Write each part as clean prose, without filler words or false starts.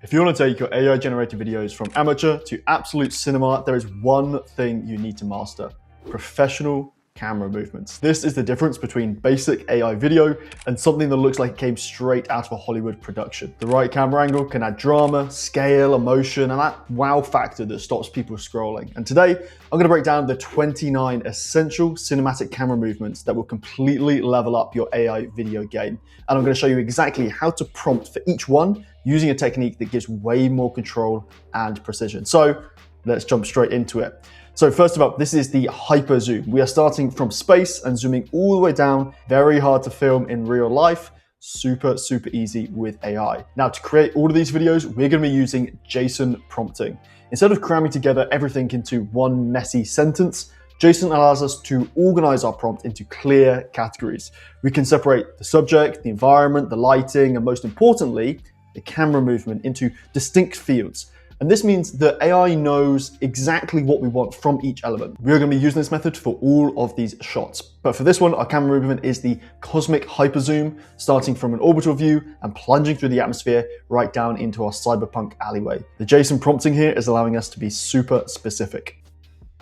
If you want to take your AI generated videos from amateur to absolute cinema, there is one thing you need to master: professional camera movements. This is the difference between basic AI video and something that looks like it came straight out of a Hollywood production. The right camera angle can add drama, scale, emotion, and that wow factor that stops people scrolling. And today, I'm going to break down the 29 essential cinematic camera movements that will completely level up your AI video game. And I'm going to show you exactly how to prompt for each one using a technique that gives way more control and precision. So let's jump straight into it. So first of all, this is the hyper zoom. We are starting from space and zooming all the way down. Very hard to film in real life. Super easy with AI. Now, to create all of these videos, we're going to be using JSON prompting. Instead of cramming together everything into one messy sentence, JSON allows us to organize our prompt into clear categories. We can separate the subject, the environment, the lighting, and most importantly, the camera movement into distinct fields. And this means that AI knows exactly what we want from each element. We're going to be using this method for all of these shots. But for this one, our camera movement is the cosmic hyper zoom, starting from an orbital view and plunging through the atmosphere right down into our cyberpunk alleyway. The JSON prompting here is allowing us to be super specific.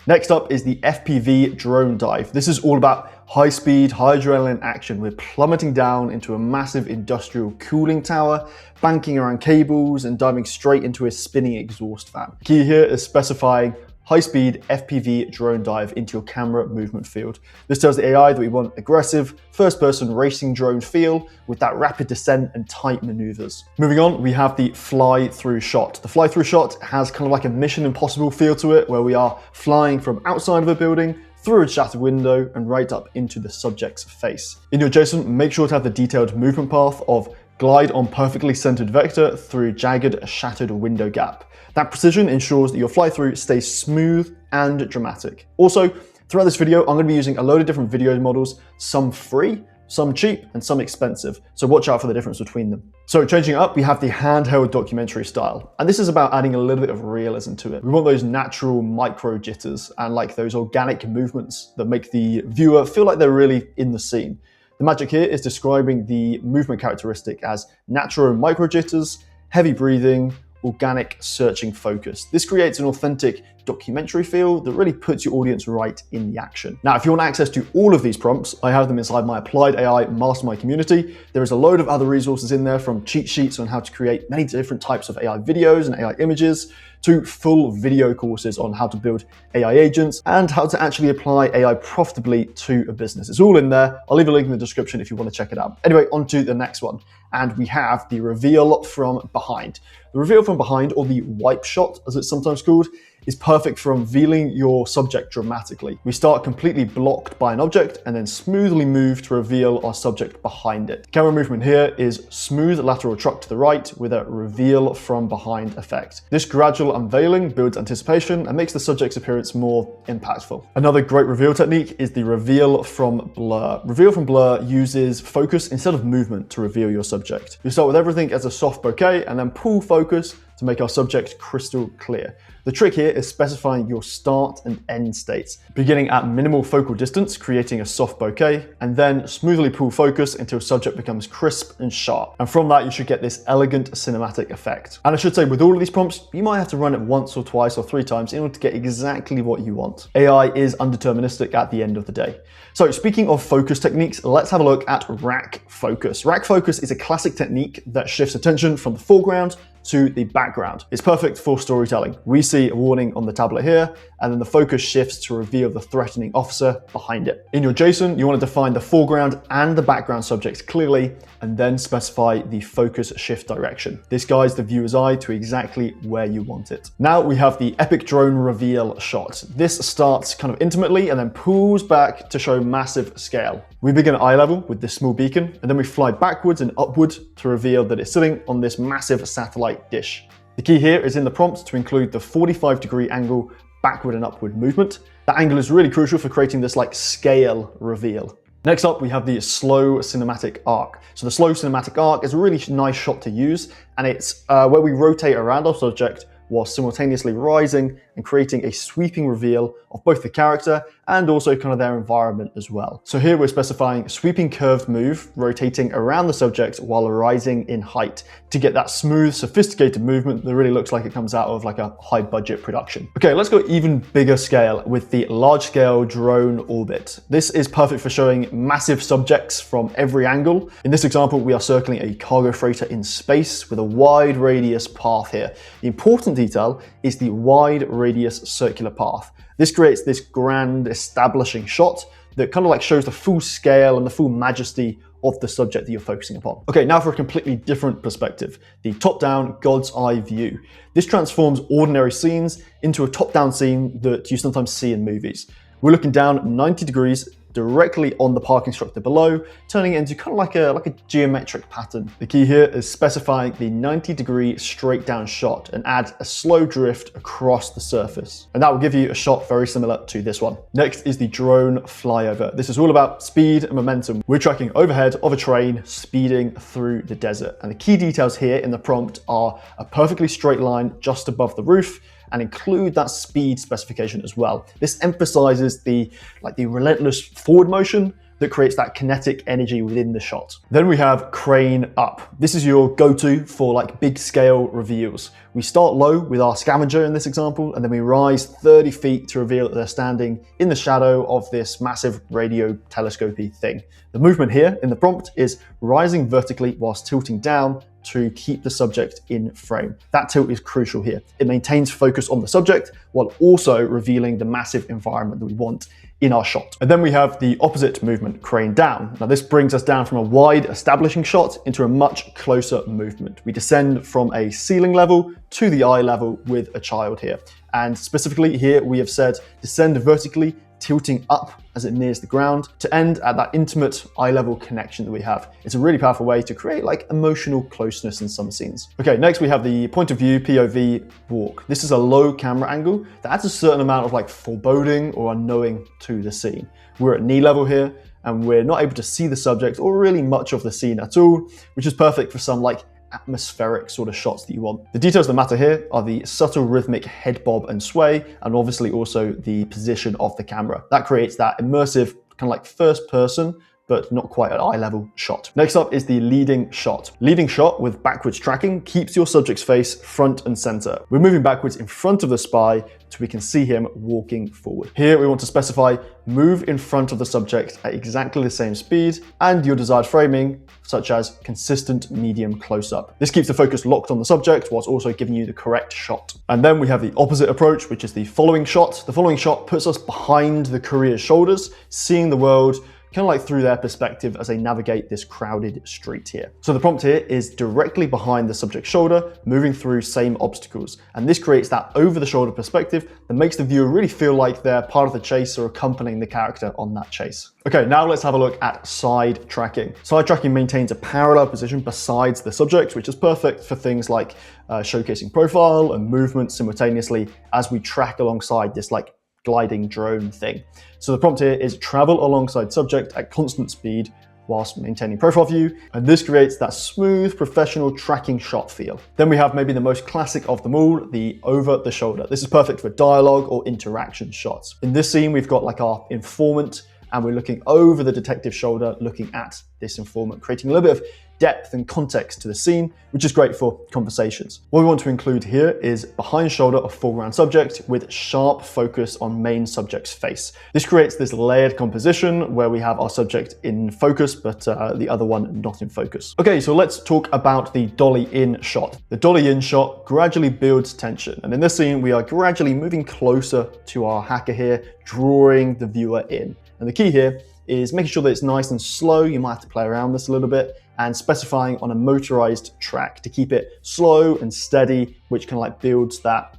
Next up is the FPV drone dive. This is all about high speed, high adrenaline action. We're plummeting down into a massive industrial cooling tower, banking around cables and diving straight into a spinning exhaust fan. The key here is specifying high-speed FPV drone dive into your camera movement field. This tells the AI that we want aggressive, first-person racing drone feel with that rapid descent and tight maneuvers. Moving on, we have the fly-through shot. The fly-through shot has kind of like a Mission Impossible feel to it, where we are flying from outside of a building, through a shattered window, and right up into the subject's face. In your JSON, make sure to have the detailed movement path of glide on perfectly centered vector through jagged, shattered window gap. That precision ensures that your fly-through stays smooth and dramatic. Also, throughout this video, I'm going to be using a load of different video models, some free, some cheap, and some expensive. So watch out for the difference between them. So changing it up, we have the handheld documentary style. And this is about adding a little bit of realism to it. We want those natural micro jitters and like those organic movements that make the viewer feel like they're really in the scene. The magic here is describing the movement characteristic as natural micro jitters, heavy breathing, organic searching focus. This creates an authentic documentary feel that really puts your audience right in the action. Now, if you want access to all of these prompts, I have them inside my Applied AI Mastermind community. There is a load of other resources in there, from cheat sheets on how to create many different types of AI videos and AI images, to full video courses on how to build AI agents and how to actually apply AI profitably to a business. It's all in there. I'll leave a link in the description if you want to check it out. Anyway, on to the next one. And we have the reveal from behind. The reveal from behind, or the wipe shot, as it's sometimes called, is perfect for revealing your subject dramatically. We start completely blocked by an object and then smoothly move to reveal our subject behind it. Camera movement here is smooth lateral truck to the right with a reveal from behind effect. This gradual unveiling builds anticipation and makes the subject's appearance more impactful. Another great reveal technique is the reveal from blur. Reveal from blur uses focus instead of movement to reveal your subject. You start with everything as a soft bokeh and then pull focus to make our subject crystal clear. The trick here is specifying your start and end states, beginning at minimal focal distance, creating a soft bokeh, and then smoothly pull focus until subject becomes crisp and sharp. And from that, you should get this elegant cinematic effect. And I should say, with all of these prompts, you might have to run it once or twice or 3 times in order to get exactly what you want. AI is undeterministic at the end of the day. So speaking of focus techniques, let's have a look at rack focus. Rack focus is a classic technique that shifts attention from the foreground to the background. It's perfect for storytelling. We see a warning on the tablet here, and then the focus shifts to reveal the threatening officer behind it. In your JSON, you want to define the foreground and the background subjects clearly, and then specify the focus shift direction. This guides the viewer's eye to exactly where you want it. Now we have the epic drone reveal shot. This starts kind of intimately and then pulls back to show massive scale. We begin at eye level with this small beacon, and then we fly backwards and upward to reveal that it's sitting on this massive satellite dish. The key here is in the prompt to include the 45-degree angle backward and upward movement. That angle is really crucial for creating this like scale reveal. Next up, we have the slow cinematic arc. So the slow cinematic arc is a really nice shot to use, and it's where we rotate around our subject while simultaneously rising and creating a sweeping reveal of both the character and also kind of their environment as well. So here we're specifying sweeping curved move, rotating around the subject while rising in height to get that smooth, sophisticated movement that really looks like it comes out of like a high budget production. Okay, let's go even bigger scale with the large scale drone orbit. This is perfect for showing massive subjects from every angle. In this example, we are circling a cargo freighter in space with a wide radius path here. The important detail is the wide radius circular path. This creates this grand establishing shot that kind of like shows the full scale and the full majesty of the subject that you're focusing upon. Okay, now for a completely different perspective, the top-down God's eye view. This transforms ordinary scenes into a top-down scene that you sometimes see in movies. We're looking down 90 degrees directly on the parking structure below, turning it into kind of like a geometric pattern. The key here is specifying the 90-degree straight down shot and add a slow drift across the surface. And that will give you a shot very similar to this one. Next is the drone flyover. This is all about speed and momentum. We're tracking overhead of a train speeding through the desert. And the key details here in the prompt are a perfectly straight line just above the roof, and include that speed specification as well. This emphasizes the relentless forward motion that creates that kinetic energy within the shot. Then we have crane up. This is your go-to for like big scale reveals. We start low with our scavenger in this example, and then we rise 30 feet to reveal that they're standing in the shadow of this massive radio telescopy thing. The movement here in the prompt is rising vertically whilst tilting down to keep the subject in frame. That tilt is crucial here. It maintains focus on the subject while also revealing the massive environment that we want in our shot. And then we have the opposite movement, crane down. Now this brings us down from a wide establishing shot into a much closer movement. We descend from a ceiling level to the eye level with a child here. And specifically here we have said descend vertically, tilting up as it nears the ground to end at that intimate eye-level connection that we have. It's a really powerful way to create like emotional closeness in some scenes. Okay, next we have the point of view POV walk. This is a low camera angle that adds a certain amount of like foreboding or unknowing to the scene. We're at knee level here and we're not able to see the subject or really much of the scene at all, which is perfect for some like atmospheric sort of shots that you want. The details that matter here are the subtle rhythmic head bob and sway, and obviously also the position of the camera. That creates that immersive kind of like first person, but not quite at eye level shot. Next up is the leading shot. Leading shot with backwards tracking keeps your subject's face front and center. We're moving backwards in front of the spy so we can see him walking forward. Here we want to specify move in front of the subject at exactly the same speed and your desired framing, such as consistent medium close-up. This keeps the focus locked on the subject whilst also giving you the correct shot. And then we have the opposite approach, which is the following shot. The following shot puts us behind the courier's shoulders, seeing the world kind of like through their perspective as they navigate this crowded street here. So the prompt here is directly behind the subject's shoulder, moving through same obstacles. And this creates that over the shoulder perspective that makes the viewer really feel like they're part of the chase or accompanying the character on that chase. Okay, now let's have a look at side tracking. Side tracking maintains a parallel position besides the subject, which is perfect for things like showcasing profile and movement simultaneously as we track alongside this like gliding drone thing. So the prompt here is travel alongside subject at constant speed whilst maintaining profile view, and this creates that smooth professional tracking shot feel. Then we have maybe the most classic of them all, the over the shoulder. This is perfect for dialogue or interaction shots. In this scene we've got like our informant and we're looking over the detective's shoulder looking at this informant, creating a little bit of depth and context to the scene, which is great for conversations. What we want to include here is behind shoulder of foreground subject with sharp focus on main subject's face. This creates this layered composition where we have our subject in focus, but the other one not in focus. Okay, so let's talk about the dolly in shot. The dolly in shot gradually builds tension. And in this scene, we are gradually moving closer to our hacker here, drawing the viewer in. And the key here is making sure that it's nice and slow. You might have to play around this a little bit, and specifying on a motorized track to keep it slow and steady, which kind of like builds that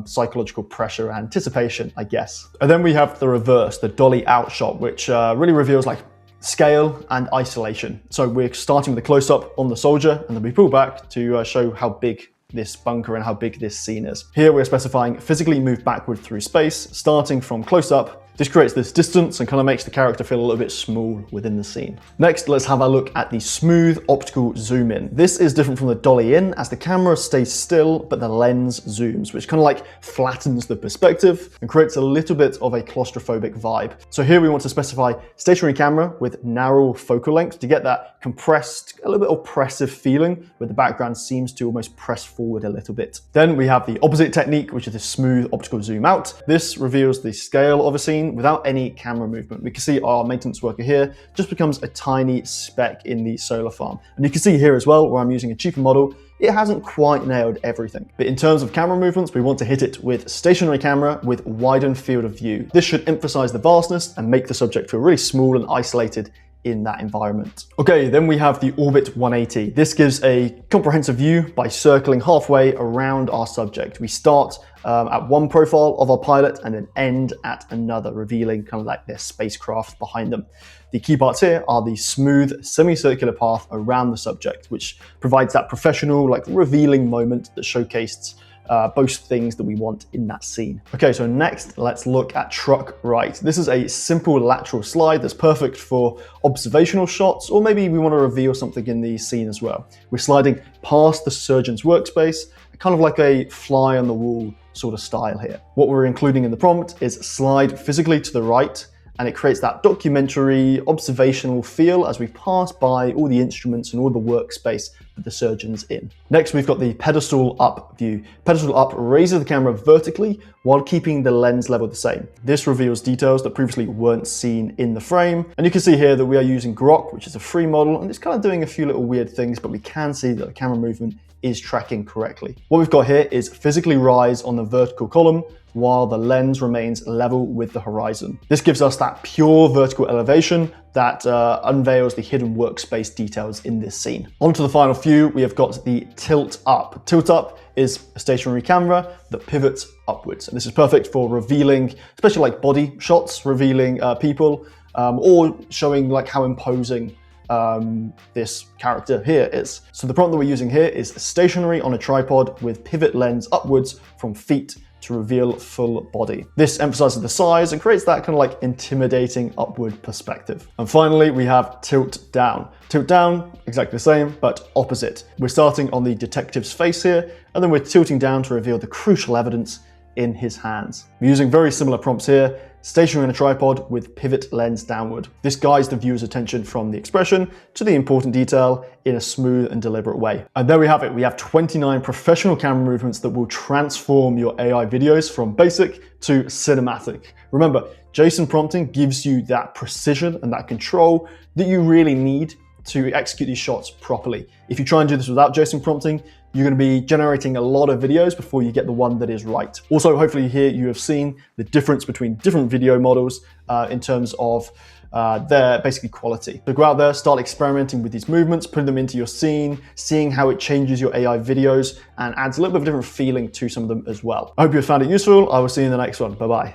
psychological pressure and anticipation, I guess. And then we have the reverse, the dolly out shot, which really reveals like scale and isolation. So we're starting with a close-up on the soldier, and then we pull back to show how big this bunker and how big this scene is. Here we're specifying physically move backward through space, starting from close-up This creates this distance and kind of makes the character feel a little bit small within the scene. Next, let's have a look at the smooth optical zoom in. This is different from the dolly in as the camera stays still, but the lens zooms, which kind of like flattens the perspective and creates a little bit of a claustrophobic vibe. So here we want to specify stationary camera with narrow focal length to get that compressed, a little bit oppressive feeling where the background seems to almost press forward a little bit. Then we have the opposite technique, which is the smooth optical zoom out. This reveals the scale of a scene without any camera movement. We can see our maintenance worker here just becomes a tiny speck in the solar farm. And you can see here as well, where I'm using a cheaper model, it hasn't quite nailed everything. But in terms of camera movements, we want to hit it with stationary camera with widened field of view. This should emphasize the vastness and make the subject feel really small and isolated in that environment. Okay, then we have the Orbit 180. This gives a comprehensive view by circling halfway around our subject. We start at one profile of our pilot and then end at another, revealing kind of like their spacecraft behind them. The key parts here are the smooth semicircular path around the subject, which provides that professional, like revealing moment that showcased both things that we want in that scene. Okay, so next let's look at truck right. This is a simple lateral slide that's perfect for observational shots, or maybe we want to reveal something in the scene as well. We're sliding past the surgeon's workspace, kind of like a fly on the wall sort of style here. What we're including in the prompt is slide physically to the right, and it creates that documentary, observational feel as we pass by all the instruments and all the workspace that the surgeon's in. Next, we've got the pedestal up view. Pedestal up raises the camera vertically while keeping the lens level the same. This reveals details that previously weren't seen in the frame. And you can see here that we are using Grok, which is a free model, and it's kind of doing a few little weird things, but we can see that the camera movement is tracking correctly. What we've got here is physically rise on the vertical column while the lens remains level with the horizon. This gives us that pure vertical elevation that unveils the hidden workspace details in this scene. On to the final few, we have got the tilt up. Tilt up is a stationary camera that pivots upwards. And this is perfect for revealing, especially like body shots, revealing people, or showing like how imposing this character here is. So the prompt that we're using here is stationary on a tripod with pivot lens upwards from feet to reveal full body. This emphasizes the size and creates that kind of like intimidating upward perspective. And finally, we have tilt down. Tilt down, exactly the same, but opposite. We're starting on the detective's face here, and then we're tilting down to reveal the crucial evidence in his hands. We're using very similar prompts here, stationary on a tripod with pivot lens downward. This guides the viewer's attention from the expression to the important detail in a smooth and deliberate way. And there we have it. We have 29 professional camera movements that will transform your AI videos from basic to cinematic. Remember, JSON prompting gives you that precision and that control that you really need to execute these shots properly. If you try and do this without JSON prompting, you're going to be generating a lot of videos before you get the one that is right. Also, hopefully here you have seen the difference between different video models in terms of their basically quality. So go out there, start experimenting with these movements, putting them into your scene, seeing how it changes your AI videos and adds a little bit of a different feeling to some of them as well. I hope you found it useful. I will see you in the next one. Bye-bye.